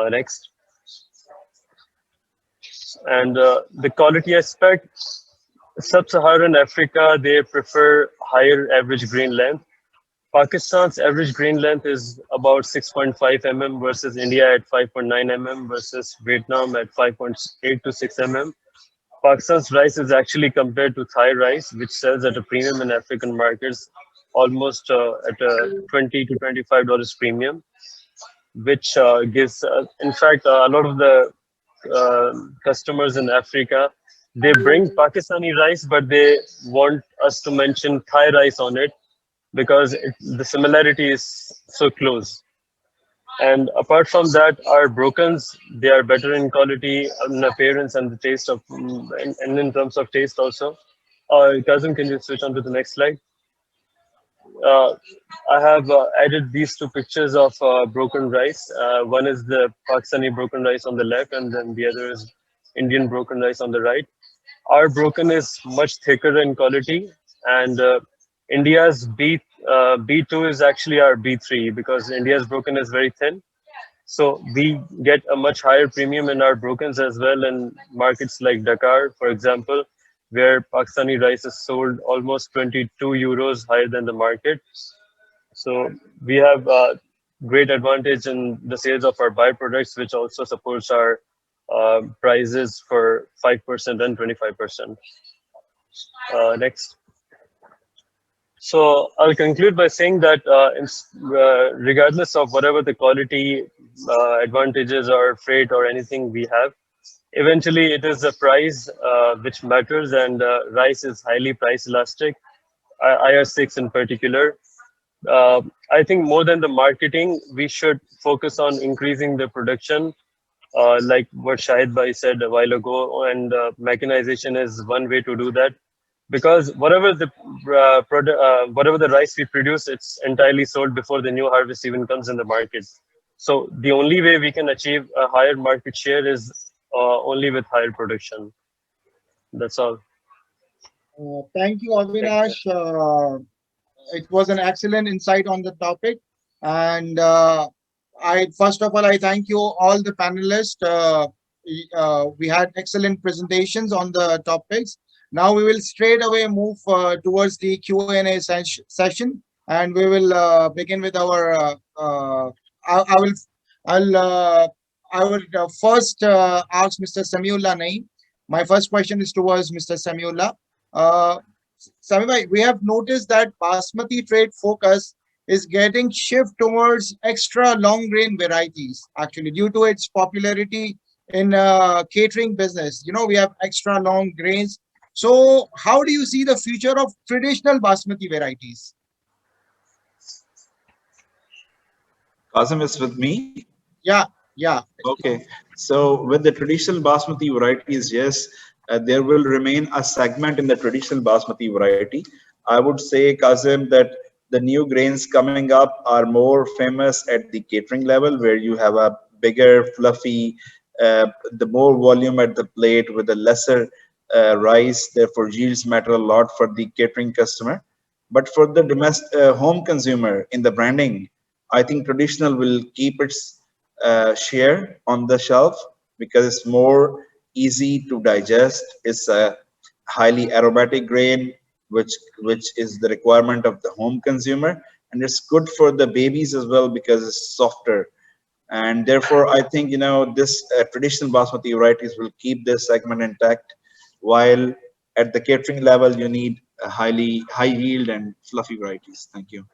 Next. And the quality aspect, Sub-Saharan Africa, they prefer higher average grain length. Pakistan's average grain length is about 6.5 mm versus India at 5.9 mm versus Vietnam at 5.8 to 6 mm. Pakistan's rice is actually compared to Thai rice, which sells at a premium in African markets, almost at a $20 to $25 premium, which gives, in fact, a lot of the customers in Africa, they bring Pakistani rice, but they want us to mention Thai rice on it because the similarity is so close. And apart from that, our brokens, they are better in quality, in appearance, and the taste of, and in terms of taste also. Cousin, can you switch on to the next slide? uh, I have added these two pictures of broken rice. One is the Pakistani broken rice on the left, and then the other is Indian broken rice on the right. Our broken is much thicker in quality, and India's B2 is actually our B3 because India's broken is very thin. So we get a much higher premium in our brokens as well in markets like Dakar, for example, where Pakistani rice is sold almost 22 euros higher than the market. So we have great advantage in the sales of our byproducts, which also supports our prices for 5% and 25%. Next. So I'll conclude by saying that regardless of whatever the quality advantages or freight or anything we have, eventually it is the price which matters, and rice is highly price elastic, IR6 in particular. I think more than the marketing, we should focus on increasing the production like what Shahid Bhai said a while ago, and mechanization is one way to do that. Because whatever the rice we produce, it's entirely sold before the new harvest even comes in the market. So the only way we can achieve a higher market share is only with higher production. That's all. Thank you, Thank you. Avinash. It was an excellent insight on the topic. And I first of all, I thank you all the panelists. We had excellent presentations on the topics. Now we will straight away move towards the Q&A session, and we will begin with our. I will. I'll. I would first ask Mr. Samiullah Naeem. My first question is towards Mr. Samiullah. Uh, Sami, we have noticed that basmati trade focus is getting shift towards extra long grain varieties, actually, due to its popularity in catering business. You know, we have extra long grains. So how do you see the future of traditional basmati varieties? Kazim is with me. Yeah, yeah. Okay, so with the traditional basmati varieties, yes, there will remain a segment in the traditional basmati variety. I would say, Kazim, that the new grains coming up are more famous at the catering level, where you have a bigger, fluffy, the more volume at the plate with a lesser rice. Therefore, yields matter a lot for the catering customer. But for the domestic home consumer in the branding, I think traditional will keep its share on the shelf because it's more easy to digest. It's a highly aromatic grain, which is the requirement of the home consumer, and it's good for the babies as well because it's softer. And therefore, I think this traditional basmati varieties will keep this segment intact, while at the catering level you need a high yield and fluffy varieties. Thank you.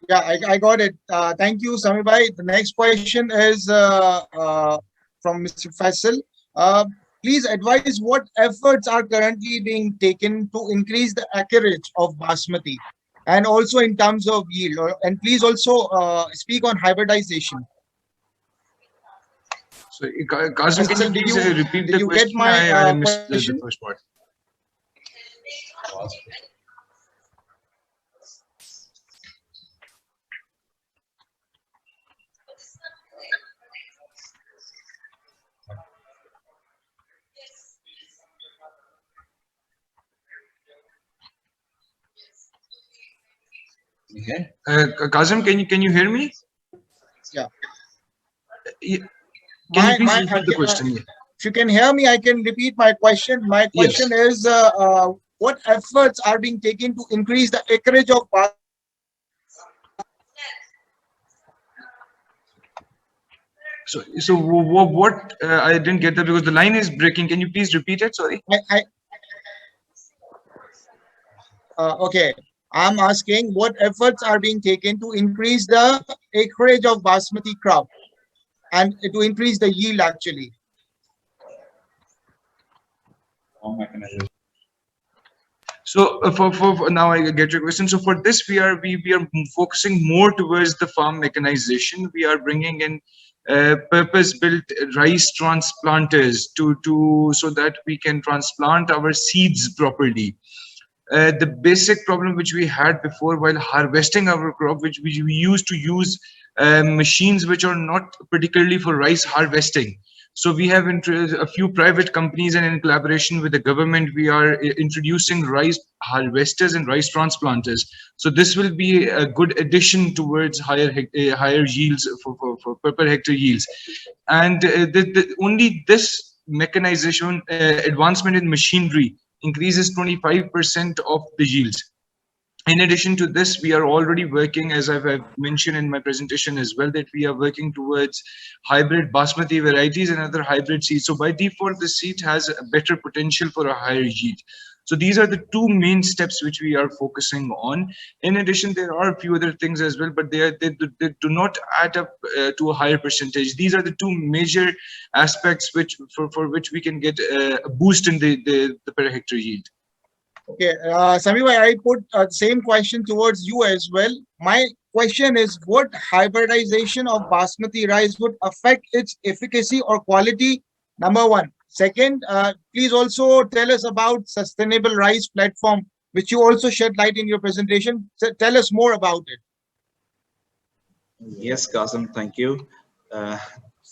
Yeah, I got it. Thank you, Sami bhai. The next question is from Mr. Faisal. Uh, Please advise what efforts are currently being taken to increase the acreage of basmati and also in terms of yield. And please also speak on hybridization. So, Kazim, can you Faisal, please repeat did the you get question? my I missed the question? first part. Kazim, can you hear me? Yeah. Yeah. Can you please repeat the Okay, question? Yeah. if you can hear me, I can repeat my question. My question Yes. is, what efforts are being taken to increase the acreage of So what I didn't get that because the line is breaking. Can you please repeat it? Sorry. Okay, I'm asking what efforts are being taken to increase the acreage of basmati crop and to increase the yield actually. So for now I get your question. So for this we are focusing more towards the farm mechanization. We are bringing in purpose-built rice transplanters to so that we can transplant our seeds properly. The basic problem which we had before while harvesting our crop, which we used to use machines which are not particularly for rice harvesting. So we have a few private companies, and in collaboration with the government, we are introducing rice harvesters and rice transplanters. So this will be a good addition towards higher yields for per hectare yields. And only this mechanization advancement in machinery increases 25% of the yields. In addition to this, we are already working, as I've mentioned in my presentation as well, that we are working towards hybrid basmati varieties and other hybrid seeds. So by default, the seed has a better potential for a higher yield. So these are the two main steps which we are focusing on. In addition, there are a few other things as well, but they do not add up to a higher percentage. These are the two major aspects which for which we can get a boost in the per hectare yield. Okay, Sami bhai, I put the same question towards you as well. My question is, would hybridization of basmati rice would affect its efficacy or quality? Number one. Second, please also tell us about sustainable rice platform, which you also shed light in your presentation. Tell us more about it. Yes, Qasim, thank you. Uh,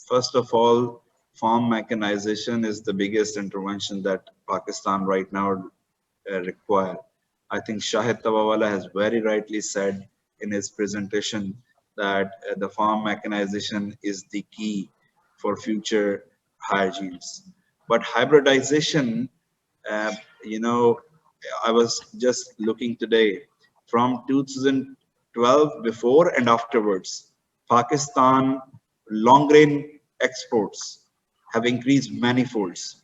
First of all, farm mechanization is the biggest intervention that Pakistan right now require. I think Shahid Tawawala has very rightly said in his presentation that the farm mechanization is the key for future higher yields. But hybridization, uh, you know, I was just looking today from 2012 before and afterwards, Pakistan long grain exports have increased many folds.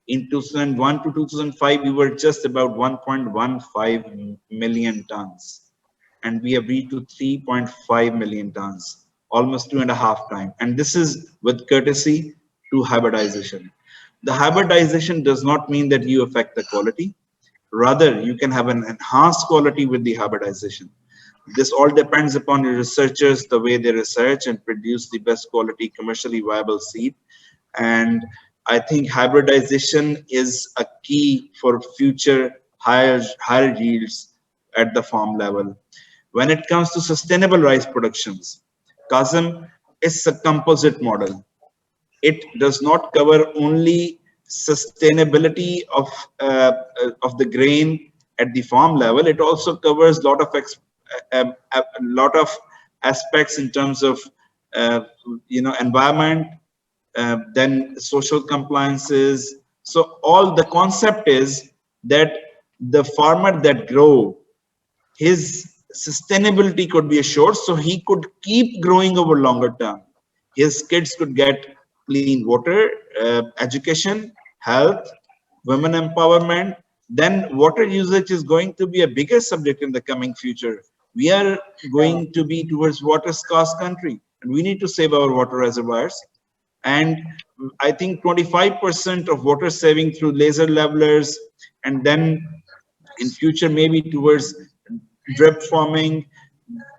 In 2001 to 2005, we were just about 1.15 million tons, and we have reached to 3.5 million tons, almost 2.5 times. And this is with courtesy to hybridization. The hybridization does not mean that you affect the quality. Rather, you can have an enhanced quality with the hybridization. This all depends upon your researchers, the way they research and produce the best quality commercially viable seed. And I think hybridization is a key for future higher yields at the farm level. When it comes to sustainable rice productions, Kazim is a composite model. It does not cover only sustainability of the grain at the farm level. It also covers a lot of aspects in terms of uh, environment, then social compliances. So all the concept is that the farmer that grow, his sustainability could be assured, so he could keep growing over longer term. His kids could get clean water, education, health, women empowerment. Then water usage is going to be a bigger subject in the coming future. We are going to be towards water scarce country, and we need to save our water reservoirs. And I think 25% of water saving through laser levelers, and then in future maybe towards drip farming.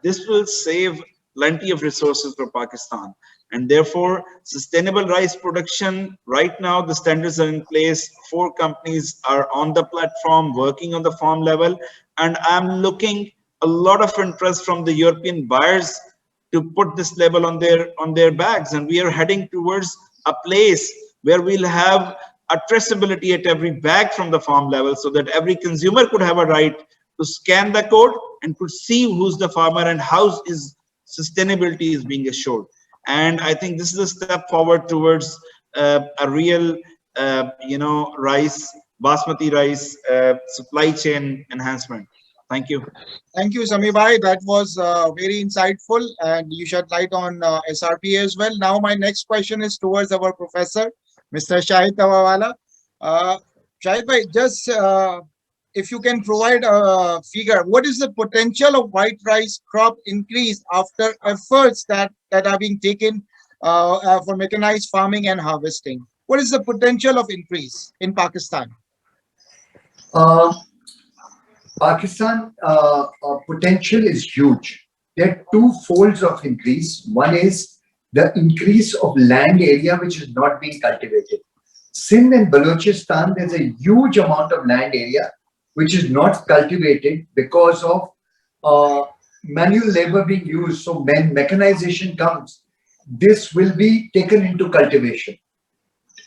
This will save plenty of resources for Pakistan. And therefore, sustainable rice production, right now the standards are in place. 4 companies are on the platform working on the farm level. And I'm looking a lot of interest from the European buyers to put this label on their bags. And we are heading towards a place where we'll have a traceability at every bag from the farm level, so that every consumer could have a right to scan the code and could see who's the farmer and how is sustainability is being assured. And I think this is a step forward towards a real rice, basmati rice supply chain enhancement. Thank you. Thank you, Sami Bhai. That was very insightful, and you shed light on SRP as well. Now, my next question is towards our professor, Mr. Shahid Tawawala. Shahid Bhai, just if you can provide a figure, what is the potential of white rice crop increase after efforts that are being taken for mechanized farming and harvesting? What is the potential of increase in Pakistan? Uh, Pakistan potential is huge. There are two folds of increase. One is the increase of land area which is not being cultivated. Sindh and Balochistan, there's a huge amount of land area which is not cultivated because of manual labor being used. So when mechanization comes, this will be taken into cultivation.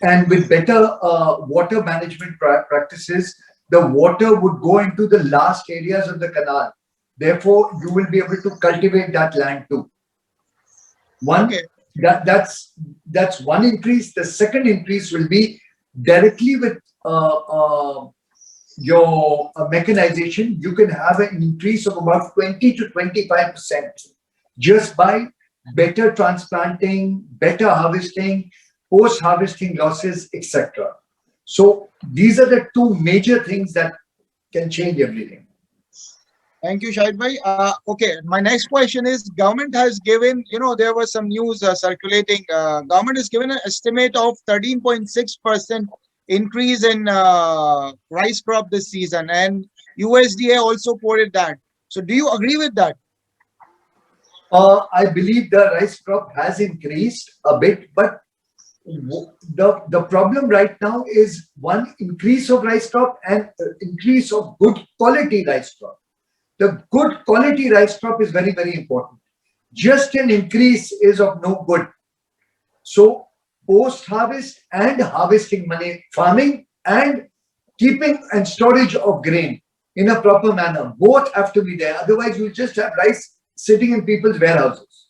And with better water management practices, the water would go into the last areas of the canal. Therefore, you will be able to cultivate that land too. One, Okay. that's one increase. The second increase will be directly with your mechanization. You can have an increase of about 20 to 25% just by better transplanting, better harvesting, post-harvesting losses, etc. So these are the two major things that can change everything. Thank you, Shahid Bhai. Okay, my next question is, government has given, there was some news circulating. Government has given an estimate of 13.6% increase in rice crop this season, and USDA also quoted that. So do you agree with that? I believe the rice crop has increased a bit, but the problem right now is one, increase of rice crop and increase of good quality rice crop. The good quality rice crop is very, very important. Just an increase is of no good. So post harvest and harvesting money, farming and keeping and storage of grain in a proper manner, both have to be there. Otherwise, you just have rice sitting in people's warehouses.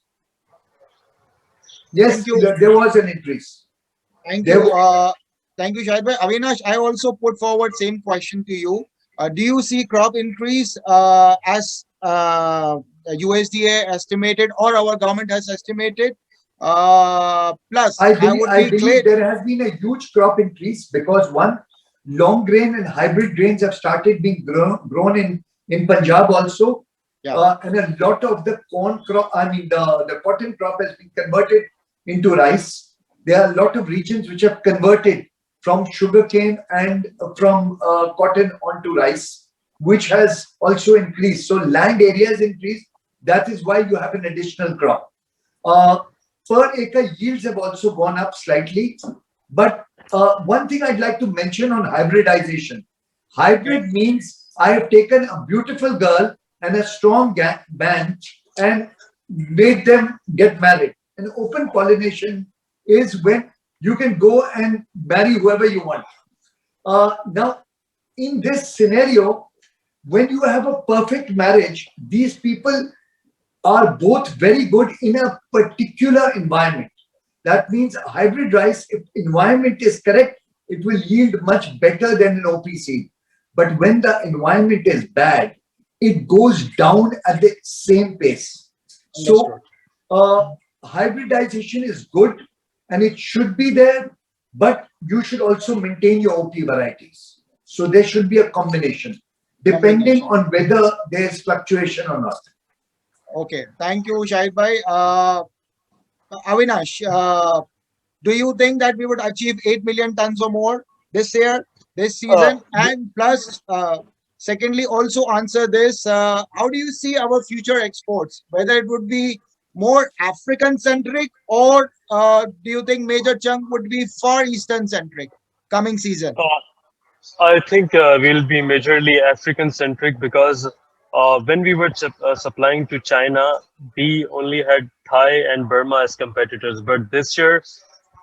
Yes, Thank you. there was an increase. Thank There you. wa- Thank you, Shahid bhai. Avinash, I also put forward same question to you. Do you see crop increase as USDA estimated or our government has estimated? Plus, I would I be clear. believe there has been a huge crop increase because one, long grain and hybrid grains have started being grown in Punjab also. Yeah. And a lot of the corn crop, I mean, the cotton crop has been converted into rice. There are a lot of regions which have converted from sugarcane and from cotton onto rice, which has also increased. So land area has increased. That is why you have an additional crop. Uh, per acre yields have also gone up slightly. But one thing I'd like to mention on hybridization. Hybrid means I have taken a beautiful girl and a strong man and made them get married. And open pollination is when you can go and marry whoever you want. Now, in this scenario, when you have a perfect marriage, these people are both very good in a particular environment. That means hybrid rice, if environment is correct, it will yield much better than an OPC. But when the environment is bad, it goes down at the same pace. So hybridization is good and it should be there, but you should also maintain your OP varieties. So there should be a combination, depending on whether there is fluctuation or not. Okay, thank you, Shahid bhai. Avinash, do you think that we would achieve 8 million tons or more this year, this season? And plus, secondly, also answer this, how do you see our future exports? Whether it would be more African centric or do you think major chunk would be Far Eastern centric coming season? I think we'll be majorly African centric because when we were supplying to China, we only had Thai and Burma as competitors. But this year,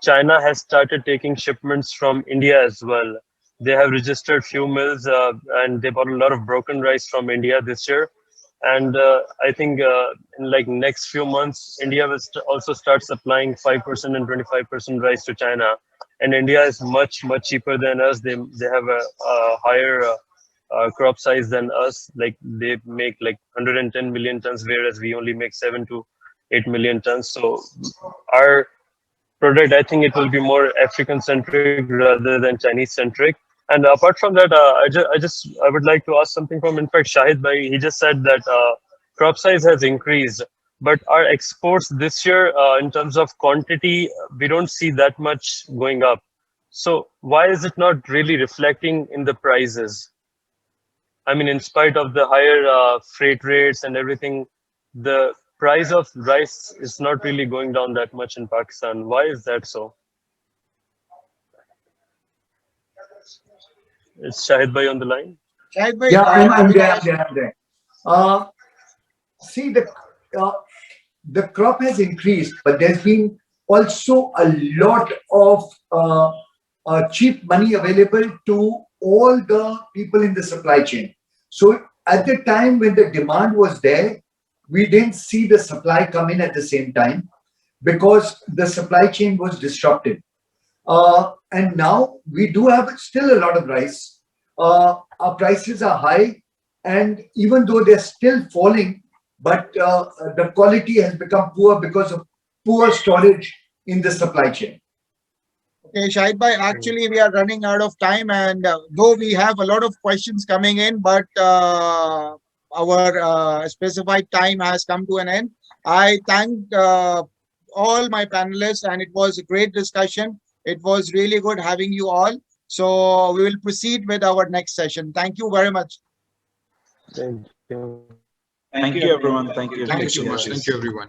China has started taking shipments from India as well. They have registered few mills and they bought a lot of broken rice from India this year. And I think in like next few months, India will also start supplying 5% and 25% rice to China. And India is much cheaper than us. They have a higher crop size than us. Like they make like 110 million tons, whereas we only make 7 to 8 million tons. So our product, I think it will be more African centric rather than Chinese centric. And apart from that, I would like to ask something from, in fact, Shahid bhai. He just said that crop size has increased, but our exports this year, in terms of quantity, we don't see that much going up. So why is it not really reflecting in the prices? I mean, in spite of the higher freight rates and everything, the price of rice is not really going down that much in Pakistan. Why is that so? Is Shahid bhai on the line? Shahid bhai, Yeah, I'm there, Avinash, I'm there. Uh, See, uh, the crop has increased, but there's been also a lot of cheap money available to all the people in the supply chain. So at the time when the demand was there, we didn't see the supply come in at the same time because the supply chain was disrupted. And now we do have still a lot of rice. Our prices are high, and even though they're still falling, but the quality has become poor because of poor storage in the supply chain. okay, Shahid bhai, actually we are running out of time, and though we have a lot of questions coming in, but our specified time has come to an end. I thank all my panelists, and it was a great discussion. It was really good having you all. So we will proceed with our next session. Thank you very much. Thank you. Thank you, everyone. Thank you. Thank you Take so care. much. Thank you, everyone.